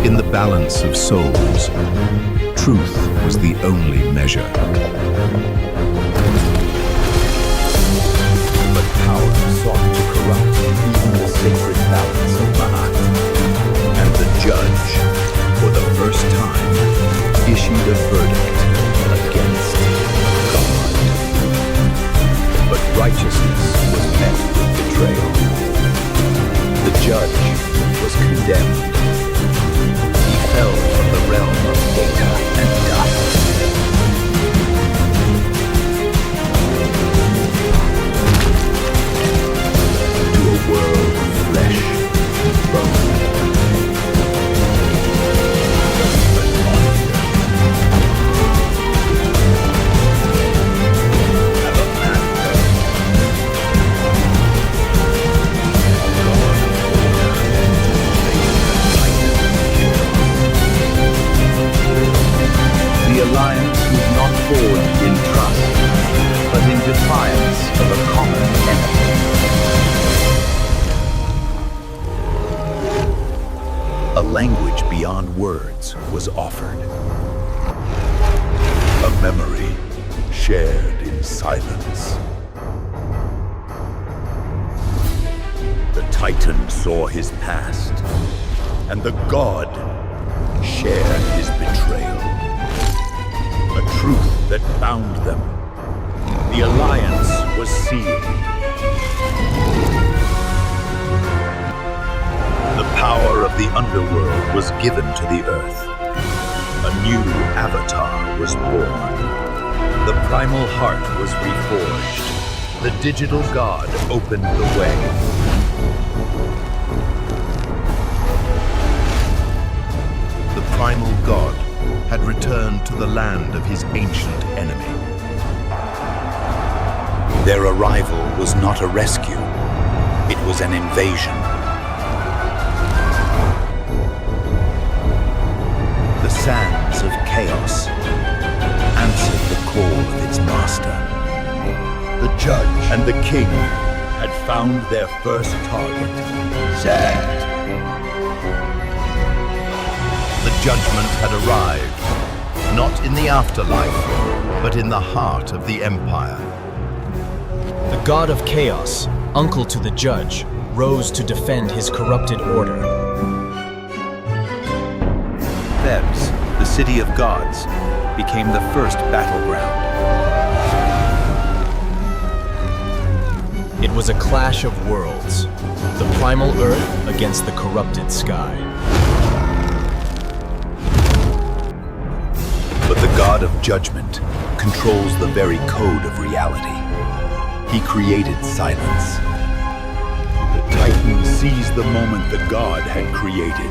In the balance of souls, truth was the only measure. But power sought to corrupt even the sacred balance of Mahat. And the judge, for the first time, issued a verdict against God. But righteousness was met with betrayal. The judge was condemned. He fell from the realm of data and dust. To a world of flesh and bone. The alliance was not forged in trust, but in defiance of a common enemy. A language beyond words was offered. A memory shared in silence. The Titan saw his past, and the God shared his betrayal. A truth that bound them. The alliance was sealed. The power of the underworld was given to the earth. A new avatar was born. The primal heart was reforged. The digital god opened the way. The primal god had returned to the land of his ancient enemy. Their arrival was not a rescue. It was an invasion. The sands of chaos answered the call of its master. The judge and the king had found their first target. Zed. The judgment had arrived, not in the afterlife, but in the heart of the empire. The god of chaos, uncle to the judge, rose to defend his corrupted order. Thebes, the city of gods, became the first battleground. It was a clash of worlds, the primal earth against the corrupted sky. But the god of judgment controls the very code of reality. He created silence. The Titan seized the moment the god had created.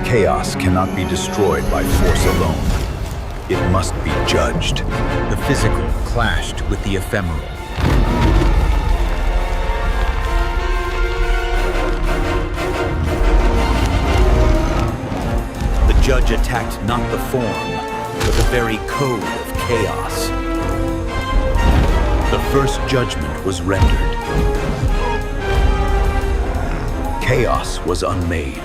Chaos cannot be destroyed by force alone. It must be judged. The physical clashed with the ephemeral. The judge attacked not the form, but the very code of chaos. The first judgment was rendered. Chaos was unmade.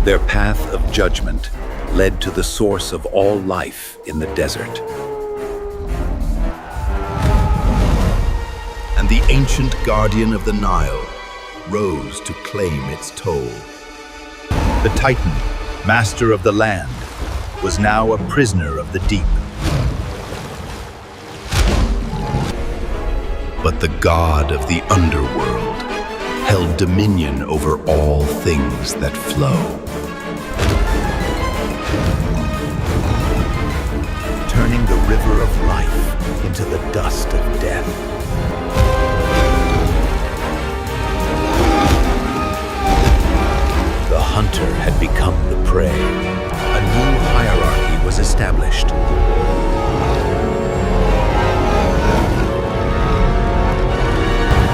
Their path of judgment led to the source of all life in the desert. And the ancient guardian of the Nile rose to claim its toll. The Titan, master of the land, was now a prisoner of the deep. But the god of the underworld held dominion over all things that flow. Turning the river of life into the dust of death. The hunter had become the prey. A new hierarchy was established.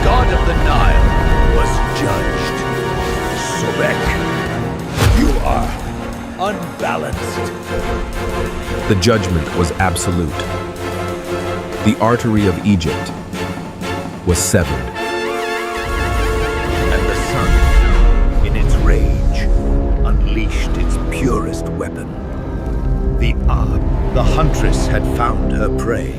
God of the Nile was judged. Sobek, you are unbalanced. The judgment was absolute. The artery of Egypt, was severed. And the sun, in its rage, unleashed its purest weapon. The huntress had found her prey.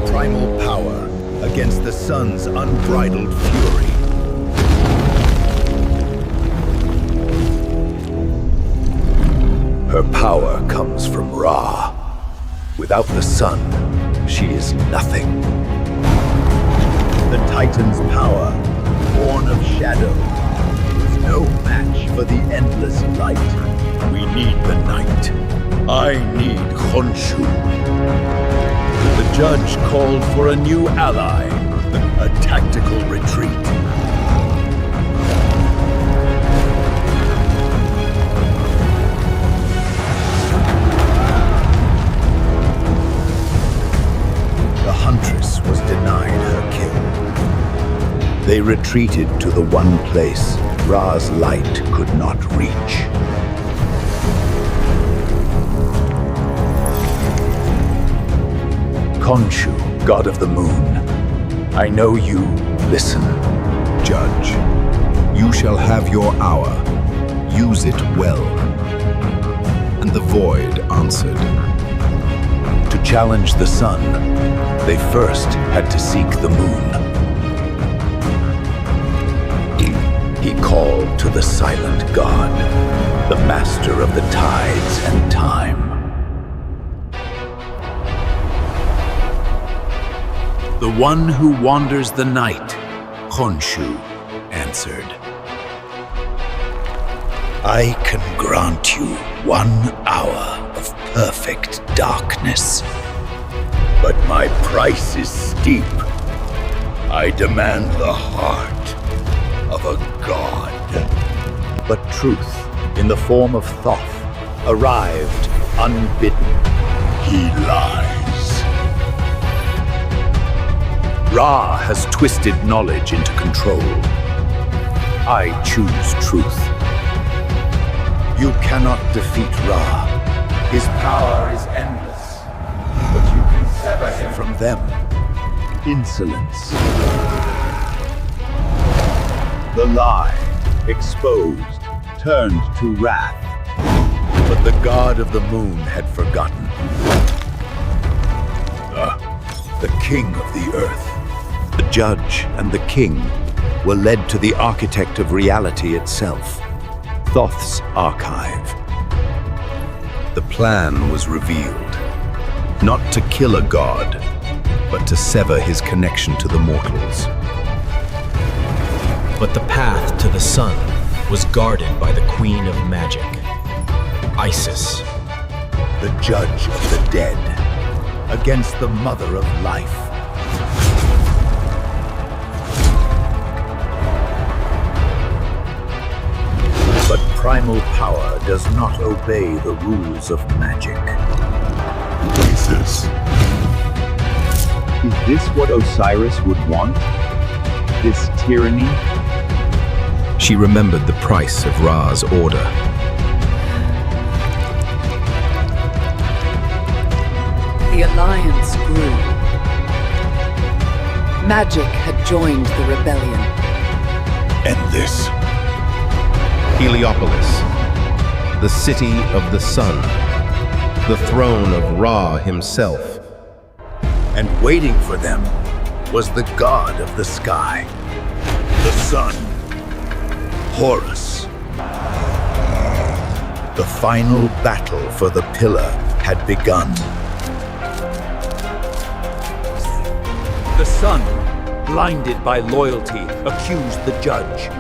Primal power against the sun's unbridled fury. Her power comes from Ra. Without the sun, she is nothing. The Titan's power, born of shadow, is no match for the endless light. We need the night. I need Khonshu. The judge called for a new ally, a tactical retreat. The huntress was denied her kill. They retreated to the one place Ra's light could not reach. Khonshu, god of the moon, I know you listen. Judge, you shall have your hour. Use it well. And the void answered. To challenge the sun, they first had to seek the moon. He called to the silent god, the master of the tides and time. The one who wanders the night, Khonshu answered. I can grant you 1 hour of perfect darkness. But my price is steep. I demand the heart of a god. But truth, in the form of Thoth, arrived unbidden. He lies. Ra has twisted knowledge into control. I choose truth. You cannot defeat Ra. His power is endless. But you can sever him from them. Insolence. The lie, exposed, turned to wrath. But the god of the moon had forgotten. The king of the earth. The judge and the king were led to the architect of reality itself, Thoth's archive. The plan was revealed, not to kill a god, but to sever his connection to the mortals. But the path to the sun was guarded by the Queen of Magic, Isis. The judge of the dead, against the mother of life. But primal power does not obey the rules of magic. Isis. Is this what Osiris would want? This tyranny? She remembered the price of Ra's order. The alliance grew. Magic had joined the rebellion. And this? Heliopolis, the city of the sun, the throne of Ra himself. And waiting for them was the god of the sky, the sun, Horus. The final battle for the pillar had begun. The sun, blinded by loyalty, accused the judge.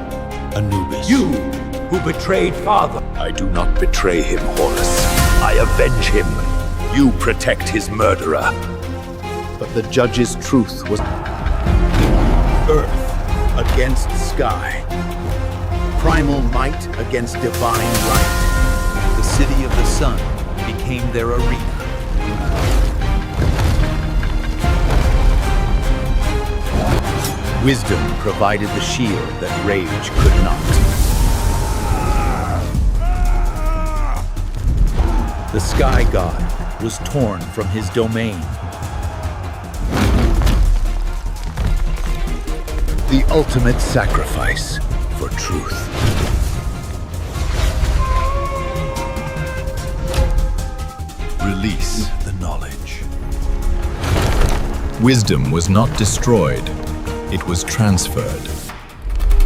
Anubis. You, who betrayed father. I do not betray him, Horus. I avenge him. You protect his murderer. But the judge's truth was earth against sky. Primal might against divine light. The city of the sun became their arena. Wisdom provided the shield that rage could not. The sky god, was torn from his domain. The ultimate sacrifice for truth. Release the knowledge. Wisdom was not destroyed, it was transferred.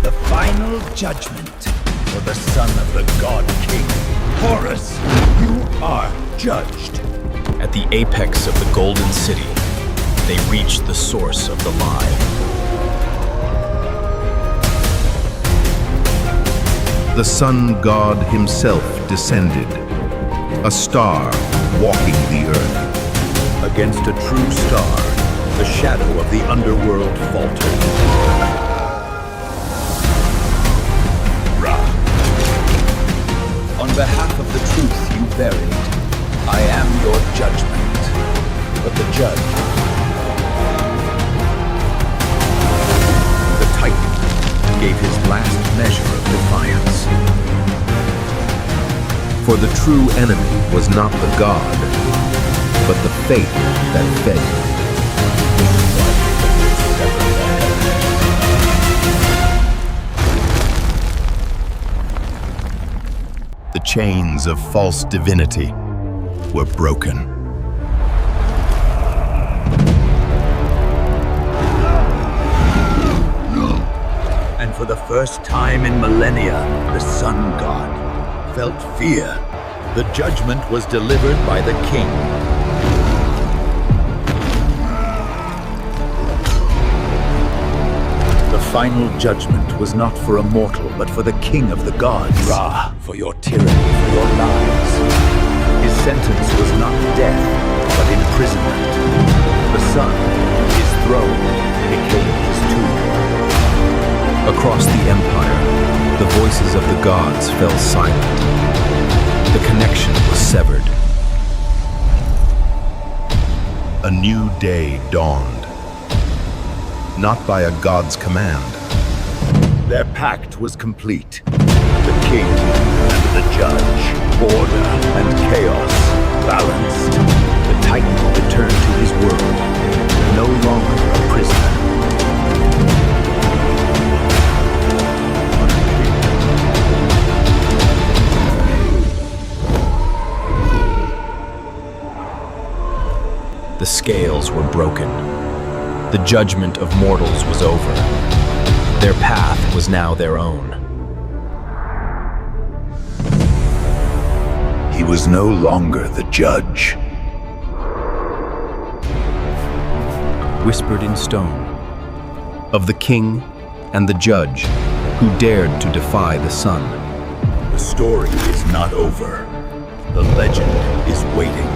The final judgment for the son of the God King. Horus, you are judged. At the apex of the Golden City, they reached the source of the lie. The sun god himself descended, a star walking the earth. Against a true star, the shadow of the underworld faltered. Ra. On behalf of the truth you buried, I am your judgment. But the judge, the Titan, gave his last measure of defiance. For the true enemy was not the god, but the faith that fed him. The chains of false divinity were broken. And for the first time in millennia, the sun god felt fear. The judgment was delivered by the king. The final judgment was not for a mortal, but for the king of the gods. Ra, for your tyranny, for your lies. His sentence was not death, but imprisonment. The sun, his throne, became his tomb. Across the empire, the voices of the gods fell silent. The connection was severed. A new day dawned, not by a god's command. Their pact was complete. The king and the judge, order and chaos, balanced. The Titan returned to his world, no longer a prisoner. The scales were broken. The judgment of mortals was over. Their path was now their own. He was no longer the judge. Whispered in stone. Of the king and the judge who dared to defy the sun. The story is not over. The legend is waiting.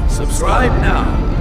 Subscribe now.